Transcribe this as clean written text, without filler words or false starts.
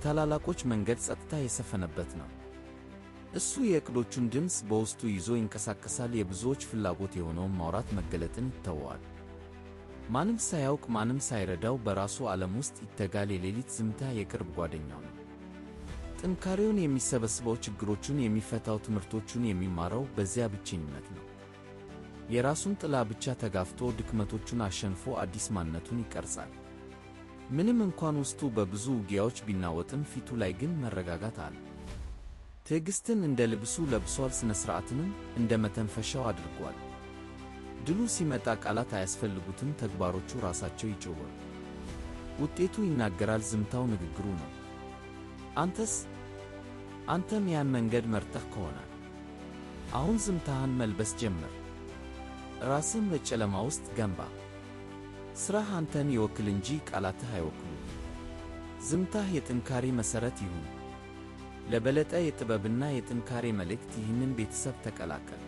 የታላላቆች መንገድ ጸጥታ የሰፈነበት ነው። እሱ የዕቅዶቹን ድምፅ በውስጡ ይዞ ይንቀሳቀሳል። የብዙዎች ፍላጎት የሆነውን ማውራት መገለጥን ይተወዋል። ማንም ሳያውቅ ማንም ሳይረዳው በራሱ ዓለም ውስጥ ይተጋል። የሌሊት ዝምታ የቅርብ ጓደኛው ነው። ጥንካሬውን የሚሰበስበው፣ ችግሮቹን የሚፈታው፣ ትምህርቶቹን የሚማረው በዚያ ብቸኝነት ነው። የራሱን ጥላ ብቻ ተጋፍቶ ድክመቶቹን አሸንፎ አዲስ ማንነቱን ይቀርጻል። ምንም እንኳን ውስጡ በብዙ ውጊያዎች ቢናወጥም ፊቱ ላይ ግን መረጋጋት አለ። ትዕግሥትን እንደ ልብሱ ለብሷል። ሥነ ሥርዓትንም እንደ መተንፈሻው አድርጓል። ድሉ ሲመጣ ቃላት አያስፈልጉትም። ተግባሮቹ ራሳቸው ይጮኻሉ። ውጤቱ ይናገራል። ዝምታው ንግግሩ ነው። አንተም ያን መንገድ መርጠህ ከሆነ አሁን ዝምታህን መልበስ ጀምር። ራስህን በጨለማ ውስጥ ገንባ። ሥራህ አንተን ይወክል እንጂ ቃላትህ አይወክሉም። ዝምታህ የጥንካሬ መሠረት ይሁን። ለበለጠ የጥበብና የጥንካሬ መልእክት ይህንን ቤተሰብ ተቀላቀል።